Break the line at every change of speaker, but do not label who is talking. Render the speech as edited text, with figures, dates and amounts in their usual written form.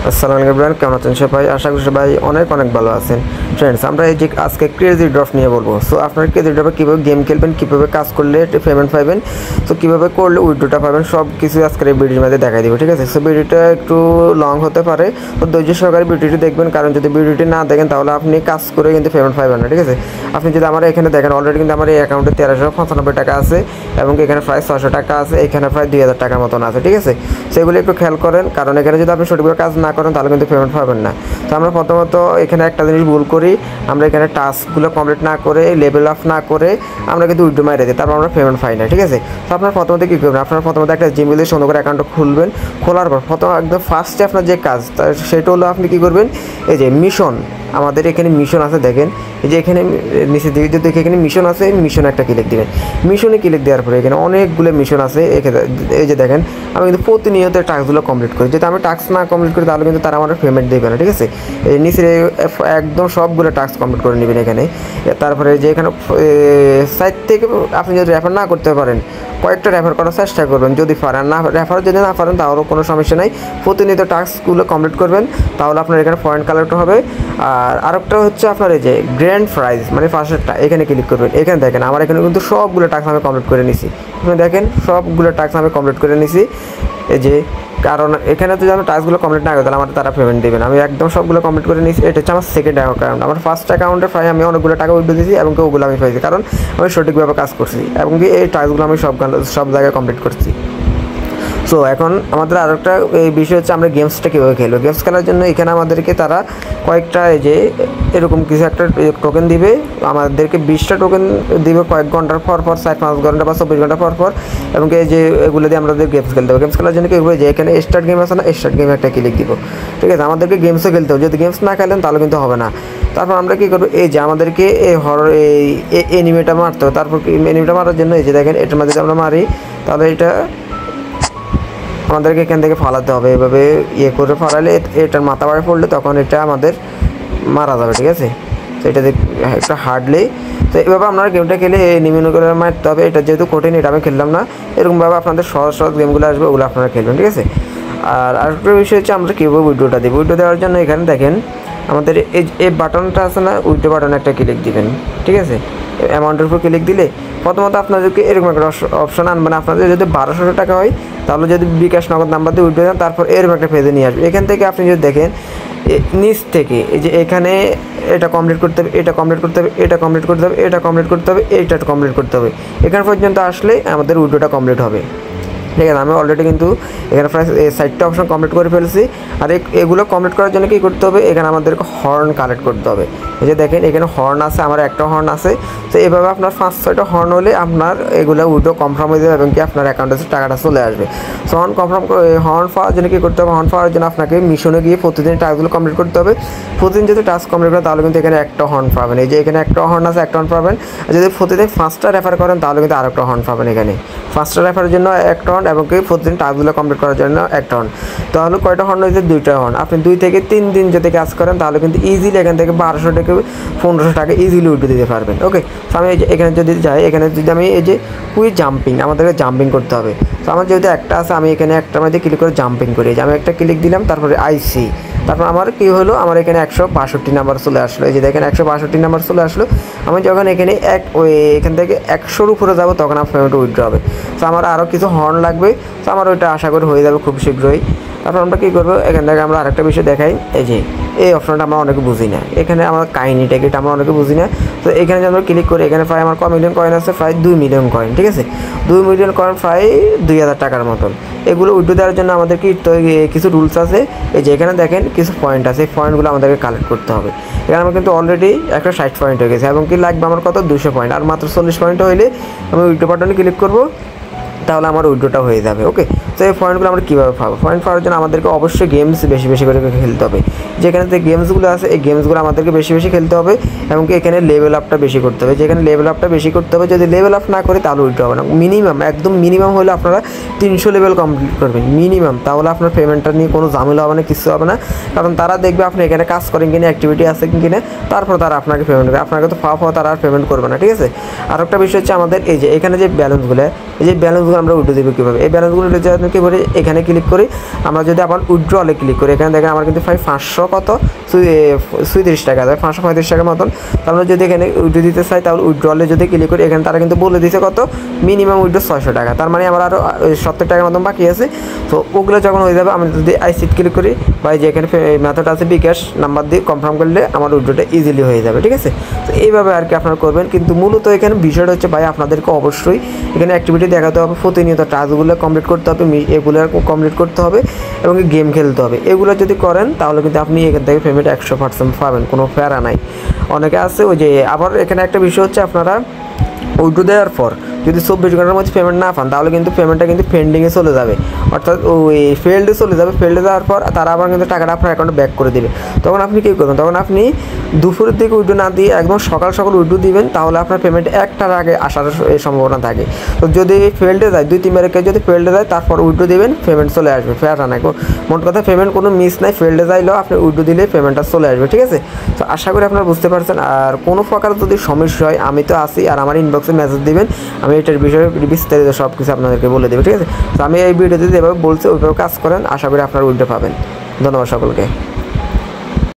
আসসালামু আলাইকুম এভরিওয়ান, কেমন আছেন সবাই? আশা করি সবাই অনেক ভালো আছেন। ফ্রেন্ডস, আমরা এই যে আজকে ক্রেজি ড্রপ নিয়ে বলবো। সো আপনারা ক্রেজি ড্রপে কীভাবে গেম খেলবেন, কীভাবে কাজ করলে পেমেন্ট পাবেন, তো কীভাবে করলে উইথড্রটা পাবেন, সব কিছু আজকের এই ভিডিওর মধ্যে দেখাই দিব। ঠিক আছে? সো ভিডিওটা একটু লং হতে পারে, তো ধৈর্য সহকারে ভিডিওটি দেখবেন, কারণ যদি ভিডিওটি না দেখেন তাহলে আপনি কাজ করে কিন্তু পেমেন্ট পাবেন না। ঠিক আছে? আপনি যদি আমার এখানে দেখেন, অলরেডি কিন্তু আমার এই অ্যাকাউন্টে 1395 টাকা আছে এবং এখানে প্রায় 600 টাকা আছে, এখানে প্রায় 2000 টাকার মতন আছে। ঠিক আছে? সেগুলো একটু খেয়াল করেন, কারণ এখানে যদি আপনি সঠিকভাবে কাজ না করেন তাহলে কিন্তু পেমেন্ট পাবেন না। তো আমরা প্রথমত এখানে একটা জিনিস ভুল করি, আমরা এখানে টাস্কগুলো কমপ্লিট না করে, লেভেল আপ না করে আমরা কিন্তু উইথড্র মারিয়ে দিই, তারপর আমরা পেমেন্ট পাই না। ঠিক আছে? তো আপনার প্রথমত কী করবেন, আপনার প্রথমত একটা জিমেল দিয়ে সুন্দর করে অ্যাকাউন্টটা খুলবেন। খোলার পর প্রথম একদম ফার্স্টে আপনার যে কাজ সেটা হলো আপনি কী করবেন, এই যে মিশন, আমাদের এখানে মিশন আছে দেখেন, এই যে এখানে নিচে দিকে যদি এখানে মিশন আছে, মিশনে একটা ক্লিক দেবেন। মিশনে ক্লিক দেওয়ার পরে এখানে অনেকগুলো মিশন আছে, এই যে দেখেন আমি কিন্তু প্রতিনিয়ত টাস্কগুলো কমপ্লিট করি। যদি আমি টাস্ক না কমপ্লিট করি তাহলে কিন্তু তারা আমার পেমেন্ট দেবে না। ঠিক আছে? এই নিচে একদম সবগুলো টাস্ক কমপ্লিট করে নেবেন এখানে। তারপরে যে এখানে সাইট থেকে আপনি যদি রেফার না করতে পারেন, কয়েকটা রেফার করার চেষ্টা করবেন, যদি পারেন না, রেফার যদি না পারেন তাহলেও কোনো সমস্যা নাই, প্রতিনিয়ত টাস্কগুলো কমপ্লিট করবেন, তাহলে আপনার এখানে পয়েন্ট কালেক্ট হবে। আর আরেকটা হচ্ছে আপনার এই যে গ্র্যান্ড প্রাইজ, মানে ফার্স্টটা এখানে ক্লিক করবেন। এখানে দেখেন আমার এখানে কিন্তু সবগুলো টাস্ক আমি কমপ্লিট করে নিছি। আপনি দেখেন সবগুলো টাস্ক আমি কমপ্লিট করে নিছি। এই যে কারণ এখানে যদি আমি টাস্কগুলো কমপ্লিট না করি তাহলে আমার তারা পেমেন্ট দেবেন। আমি একদম সবগুলো কমপ্লিট করে নিয়েছি। এটা হচ্ছে আমার সেকেন্ড অ্যাকাউন্ট। আমার ফার্স্ট অ্যাকাউন্টে প্রায় আমি অনেকগুলো টাকা উঠে দিয়েছি এবং ওগুলো আমি পাইছি, কারণ আমি সঠিকভাবে কাজ করছি এবং কি এই টাস্কগুলো আমি সব জায়গায় কমপ্লিট করছি। সো এখন আমাদের আরেকটা এই বিষয় হচ্ছে আমরা গেমসটা কীভাবে খেলবো। গেমস খেলার জন্য এখানে আমাদেরকে তারা কয়েকটা এই যে এরকম কিছু একটা টোকেন দিবে, আমাদেরকে 20টা টোকেন দিবে কয়েক ঘন্টার পর 4-5 ঘন্টা বা 24 ঘন্টা পর এবং এই যে এগুলো দিয়ে আমাদের গেমস খেলতে হবে। গেমস খেলার জন্য কী করবো, যে এখানে স্টার্ট গেম আছে না, স্টার্ট গেমে একটা ক্লিক দিব। ঠিক আছে? আমাদেরকে গেমসও খেলতে হবে, যদি গেমস না খেলেন তাহলে কিন্তু হবে না। তারপর আমরা কী করবো, এই যে আমাদেরকে এই হরর এই এনিমেটা মারতে হবে। তারপর এনিমেটা মারার জন্য এই যে দেখেন এটার মধ্যে আমরা মারি, তাহলে এটা আমাদেরকে এখান থেকে ফালাতে হবে। এভাবে ইয়ে করে ফালালে এটার মাথা বাড়ি পড়লে তখন এটা আমাদের মারা যাবে। ঠিক আছে? তো এটা একটা হার্ডলি, তো এভাবে আপনারা গেমটা খেলে নিম্নগুলো মারতে হবে। এটা যেহেতু কঠিন, এটা আমি খেললাম না। এরকমভাবে আপনাদের সহজ গেমগুলো আসবে, ওগুলো আপনারা খেলবেন। ঠিক আছে? আর আরেকটা বিষয় হচ্ছে আমরা কীভাবে উইড্রোটা দেবো। উইড্রো দেওয়ার জন্য এখানে দেখেন আমাদের এই বাটনটা আছে না, উইড্রো বাটনে একটা ক্লিক দিবেন। ঠিক আছে? অ্যামাউন্টের উপর ক্লিক দিলে প্রথমত আপনাদেরকে এরকম একটা অপশন আনবেন। আপনাদের যদি 1200 টাকা হয় তাহলে যদি বিকাশ নগদ নাম্বার দিয়ে উইড্রো দেন, তারপর এরকম একটা পেজে নিয়ে আসবে। এখান থেকে আপনি যদি দেখেন নিচ থেকে এই যে এখানে এটা কমপ্লিট করতে হবে, এটা কমপ্লিট করতে হবে, এটা কমপ্লিট করতে হবে, এটা কমপ্লিট করতে হবে, এইটা কমপ্লিট করতে হবে, এখান পর্যন্ত আসলে আমাদের উইড্রোটা কমপ্লিট হবে। ঠিক আছে? আমি অলরেডি কিন্তু এখানে প্রায় 60টা অপশন কমপ্লিট করে ফেলছি। আর এগুলো কমপ্লিট করার জন্য কী করতে হবে, এখানে আমাদেরকে হর্ন কালেক্ট করতে হবে। এই যে দেখেন এখানে হর্ন আছে, আমার একটা হর্ন আছে। তো এভাবে আপনার 5-6টা হর্ন হলে আপনার এগুলো উইড্রো কনফার্ম হয়ে যাবে এবং কি আপনার অ্যাকাউন্টে টাকাটা চলে আসবে। সো হর্ন হর্ন পাওয়ার জন্য কী করতে হবে, হর্ন পাওয়ার জন্য আপনাকে মিশনে গিয়ে প্রতিদিন টাস্কগুলো কমপ্লিট করতে হবে। প্রতিদিন যদি টাস্ক কমপ্লিট করেন তাহলে কিন্তু এখানে একটা হর্ন পাবেন। এই যে এখানে একটা হর্ন আছে, একটা হর্ন পাবেন। আর যদি প্রতিদিন 5টা রেফার করেন তাহলে কিন্তু আরেকটা হর্ন পাবেন। এখানে 5টা রেফারের জন্য একটা হর্ন এবং কি প্রতিদিন টাস্কগুলো কমপ্লিট করার জন্য একটা হর্ন। তাহলে কয়টা হর্ন হয়েছে, 2টা হর্ন। আপনি 2 থেকে 3 দিন যদি কাজ করেন তাহলে কিন্তু ইজিলি এখান থেকে 1200 থেকে 1500 টাকা ইজিলি উঠে দিতে পারবেন। ওকে? তো আমি এখানে যদি যাই, এখানে যদি আমি এই যে কুইক জাম্পিং, আমাদেরকে জাম্পিং করতে হবে। তো আমার যেহেতু একটা আছে, আমি এখানে একটার মধ্যে ক্লিক করে জাম্পিং করি। যে আমি একটা ক্লিক দিলাম, তারপরে আইসি, তারপর আমার কী হলো, আমার এখানে 162 নাম্বার চলে আসলো। এই যে দেখেন 162 নাম্বার চলে আসলো। আমি যখন এখানে এখান থেকে 100-র উপরে যাবো তখন আমার পেমেন্ট উইথড্র হবে। তো আমার আরও কিছু হর্ন লাগবে, তো আমার ওইটা আশা করি হয়ে যাবে খুব শীঘ্রই। তারপর আমরা কী করবো, এখান থেকে আমরা আরেকটা বিষয় দেখাই। এই যে এই অপশনটা আমরা অনেকে বুঝি না, এখানে আমার কাহিনিটা এটা আমরা অনেকে বুঝি না। তো এখানে যদি আমরা ক্লিক করি, এখানে প্রায় আমার ক মিলিয়ন কয়েন আছে, প্রায় 2 মিলিয়ন কয়েন। ঠিক আছে? 2 মিলিয়ন কয়েন প্রায় 2000 টাকার মতন। এগুলো উইথড্র দেওয়ার জন্য আমাদের কিছু রুলস আছে। এই যে এখানে দেখেন কিছু পয়েন্ট আছে, এই পয়েন্টগুলো আমাদেরকে কালেক্ট করতে হবে। এখানে আমার কিন্তু অলরেডি একটা 60 পয়েন্ট হয়ে গেছে এবং কি লাগবে আমার কত, 200 পয়েন্ট। আর মাত্র 40 পয়েন্ট হইলে আমি উইথড্র বাটনে ক্লিক করবো, তাহলে আমার উইড্রোটা হয়ে যাবে। ওকে? তো এই পয়েন্টগুলো আমরা কীভাবে পাবো, পয়েন্ট পাওয়ার জন্য আমাদেরকে অবশ্যই গেমস বেশি করে খেলতে হবে। যেখানে যে গেমসগুলো আছে এই গেমসগুলো আমাদেরকে বেশি খেলতে হবে এবং কি এখানে লেভেল আপটা বেশি করতে হবে। যেখানে লেভেল আপটা বেশি করতে হবে, যদি লেভেল আপ না করে তাহলে উইড্রো হবে না। মিনিমাম, একদম মিনিমাম হলে আপনারা 300 লেভেল কমপ্লিট করবেন মিনিমাম, তাহলে আপনার পেমেন্টটা নিয়ে কোনো ঝামেলা হবে না, কিছু হবে না। কারণ তারা দেখবে আপনি এখানে কাজ করেন কিনা, অ্যাক্টিভিটি আছে কিনা, তারপর তারা আপনাকে পেমেন্ট করবে। আপনাকে তো পাওয়া তারা আর পেমেন্ট করবে না। ঠিক আছে? আর একটা বিষয় হচ্ছে আমাদের এই যে এখানে যে ব্যালেন্সগুলো, এই যে ব্যালেন্সগুলো আমরা উইথড্র দেবো কীভাবে। এই ব্যালেন্সগুলো যদি কী করি এখানে ক্লিক করি, আমরা যদি আবার উইথড্রলে ক্লিক করি, এখানে দেখেন আমার কিন্তু প্রায় 500 কত 37 টাকা, 535 টাকার মতন। তাহলে যদি এখানে উইথড্র দিতে চাই তাহলে উইথড্রলে যদি ক্লিক করি, এখানে তারা কিন্তু বলে দিচ্ছে কত মিনিমাম উইথড্র 600 টাকা, তার মানে আমার আরও 70 টাকার মতন বাকি আছে। তো ওগুলো যখন হয়ে যাবে আমি যদি আইসিট ক্লিক করি বা যে এখানে মেথড আছে বিকাশ নাম্বার দিয়ে কনফার্ম করলে আমার উইথড্রটা ইজিলি হয়ে যাবে, ঠিক আছে। তো এইভাবে আর কি আপনারা করবেন। কিন্তু মূলত এখানে বিষয়টা হচ্ছে ভাই আপনাদেরকে অবশ্যই এখানে অ্যাক্টিভিটি দেখাতে হবে, প্রতিনিয়ত টাস্কগুলো কমপ্লিট করতে হবে, এগুলো কমপ্লিট করতে হবে এবং গেম খেলতে হবে। এগুলো যদি করেন তাহলে কিন্তু আপনি এখান থেকে পেমেন্ট 100% পাবেন, কোনো প্যারা নাই। অনেকে আছে ওই যে আবার এখানে একটা বিষয় হচ্ছে আপনারা উইথড্র দেওয়ার পর যদি 24 ঘন্টার মধ্যে পেমেন্ট না পান তাহলে কিন্তু পেমেন্টটা কিন্তু পেন্ডিংয়ে চলে যাবে, অর্থাৎ ওই ফেল্ডে চলে যাবে। ফেল্ডে যাওয়ার পর তারা আবার কিন্তু টাকাটা আপনার অ্যাকাউন্টে ব্যাক করে দেবে। তখন আপনি কী করবেন, তখন আপনি দুপুরের দিকে উইথড্র না দিয়ে একদম সকাল সকাল উইথড্র দিবেন, তাহলে আপনার পেমেন্ট একটার আগে আসার সম্ভাবনা থাকে। তো যদি ফেল্ডে যায় 2-3 বারের কেউ যদি ফেল্ডে যায় তারপর উইথড্র দিবেন, পেমেন্ট চলে আসবে, ফেরা নাই। মোট কথা পেমেন্ট কোনো মিস নাই, ফেল্ডে যাইলেও আপনি উইথড্র দিলে পেমেন্টটা চলে আসবে, ঠিক আছে। তো আশা করি আপনারা বুঝতে পারছেন। আর কোনো প্রকার যদি সমস্যা হয় আমি তো আসি, আর আমার ইনবক্সে মেসেজ দিবেন, আমি এটার বিষয়ে বিস্তারিত সব কিছু আপনাদেরকে বলে দেবো, ঠিক আছে। তো আমি এই ভিডিওতে যেভাবে বলছি ওইভাবে কাজ করেন, আশা করি আপনারা উইথড্র পাবেন। ধন্যবাদ সকলকে।